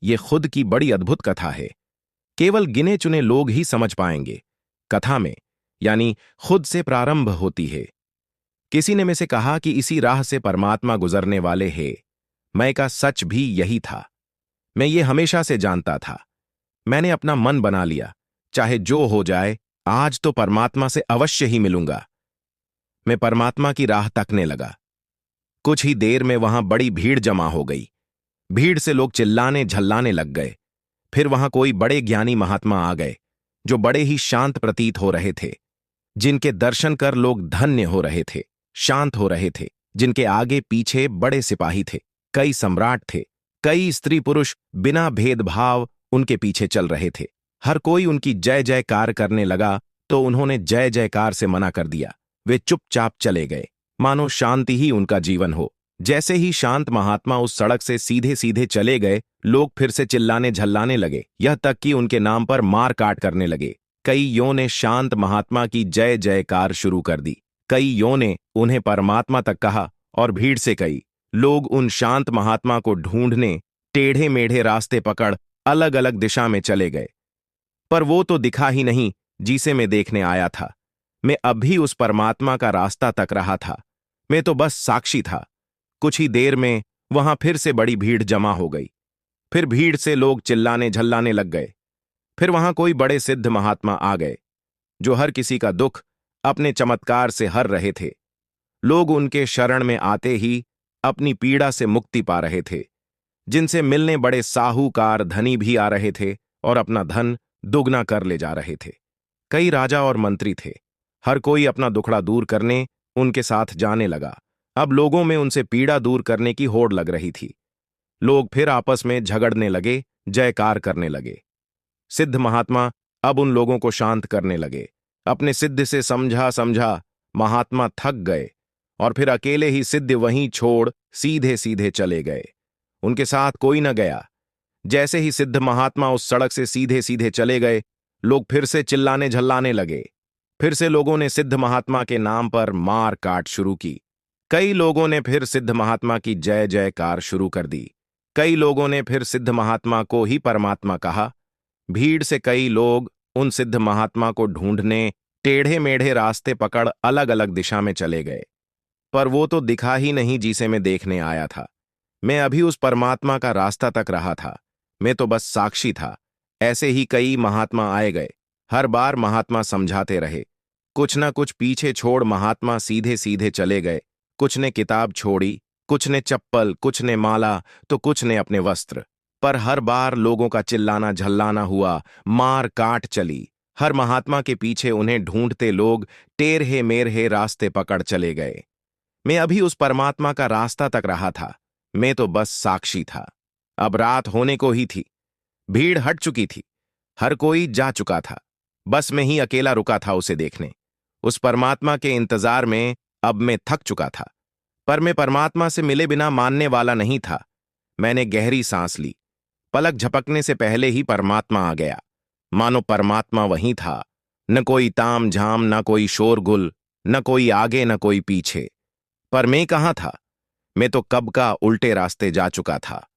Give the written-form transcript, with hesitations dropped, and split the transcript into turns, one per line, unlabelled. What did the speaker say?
ये खुद की बड़ी अद्भुत कथा है। केवल गिने चुने लोग ही समझ पाएंगे। कथा में यानी खुद से प्रारंभ होती है। किसी ने में से कहा कि इसी राह से परमात्मा गुजरने वाले हैं। मैं का सच भी यही था। मैं ये हमेशा से जानता था। मैंने अपना मन बना लिया, चाहे जो हो जाए, आज तो परमात्मा से अवश्य ही मिलूंगा। मैं परमात्मा की राह तकने लगा। कुछ ही देर में वहां बड़ी भीड़ जमा हो गई। भीड़ से लोग चिल्लाने झल्लाने लग गए। फिर वहां कोई बड़े ज्ञानी महात्मा आ गए, जो बड़े ही शांत प्रतीत हो रहे थे, जिनके दर्शन कर लोग धन्य हो रहे थे, शांत हो रहे थे, जिनके आगे पीछे बड़े सिपाही थे, कई सम्राट थे, कई स्त्री पुरुष बिना भेदभाव उनके पीछे चल रहे थे। हर कोई उनकी जय जयकार करने लगा तो उन्होंने जय जयकार से मना कर दिया। वे चुपचाप चले गए, मानो शांति ही उनका जीवन हो। जैसे ही शांत महात्मा उस सड़क से सीधे सीधे चले गए, लोग फिर से चिल्लाने झल्लाने लगे, यह तक कि उनके नाम पर मार काट करने लगे। कईयों ने शांत महात्मा की जय जयकार शुरू कर दी, कईयों ने उन्हें परमात्मा तक कहा, और भीड़ से कई लोग उन शांत महात्मा को ढूंढने टेढ़े मेढ़े रास्ते पकड़ अलग अलग दिशा में चले गए। पर वो तो दिखा ही नहीं जिसे मैं देखने आया था। मैं अभी उस परमात्मा का रास्ता तक रहा था। मैं तो बस साक्षी था। कुछ ही देर में वहां फिर से बड़ी भीड़ जमा हो गई। फिर भीड़ से लोग चिल्लाने झल्लाने लग गए। फिर वहां कोई बड़े सिद्ध महात्मा आ गए, जो हर किसी का दुख अपने चमत्कार से हर रहे थे। लोग उनके शरण में आते ही अपनी पीड़ा से मुक्ति पा रहे थे। जिनसे मिलने बड़े साहूकार धनी भी आ रहे थे और अपना धन दुगना कर ले जा रहे थे। कई राजा और मंत्री थे। हर कोई अपना दुखड़ा दूर करने उनके साथ जाने लगा। अब लोगों में उनसे पीड़ा दूर करने की होड़ लग रही थी। लोग फिर आपस में झगड़ने लगे, जयकार करने लगे। सिद्ध महात्मा अब उन लोगों को शांत करने लगे। अपने सिद्ध से समझा समझा महात्मा थक गए और फिर अकेले ही सिद्ध वहीं छोड़ सीधे सीधे चले गए। उनके साथ कोई न गया। जैसे ही सिद्ध महात्मा उस सड़क से सीधे सीधे चले गए, लोग फिर से चिल्लाने झल्लाने लगे। फिर से लोगों ने सिद्ध महात्मा के नाम पर मार काट शुरू की। कई लोगों ने फिर सिद्ध महात्मा की जय जयकार शुरू कर दी। कई लोगों ने फिर सिद्ध महात्मा को ही परमात्मा कहा। भीड़ से कई लोग उन सिद्ध महात्मा को ढूंढने टेढ़े मेढ़े रास्ते पकड़ अलग अलग दिशा में चले गए। पर वो तो दिखा ही नहीं जिसे मैं देखने आया था। मैं अभी उस परमात्मा का रास्ता तक रहा था। मैं तो बस साक्षी था। ऐसे ही कई महात्मा आए गए। हर बार महात्मा समझाते रहे। कुछ न कुछ पीछे छोड़ महात्मा सीधे सीधे चले गए। कुछ ने किताब छोड़ी, कुछ ने चप्पल, कुछ ने माला, तो कुछ ने अपने वस्त्र। पर हर बार लोगों का चिल्लाना झल्लाना हुआ, मार काट चली। हर महात्मा के पीछे उन्हें ढूंढते लोग टेढ़े मेढ़े रास्ते पकड़ चले गए। मैं अभी उस परमात्मा का रास्ता तक रहा था। मैं तो बस साक्षी था। अब रात होने को ही थी। भीड़ हट चुकी थी। हर कोई जा चुका था। बस मैं ही अकेला रुका था उसे देखने। उस परमात्मा के इंतजार में अब मैं थक चुका था। पर मैं परमात्मा से मिले बिना मानने वाला नहीं था। मैंने गहरी सांस ली। पलक झपकने से पहले ही परमात्मा आ गया। मानो परमात्मा वहीं था। न कोई ताम झाम, न कोई शोरगुल, न कोई आगे न कोई पीछे। पर मैं कहाँ था? मैं तो कब का उल्टे रास्ते जा चुका था।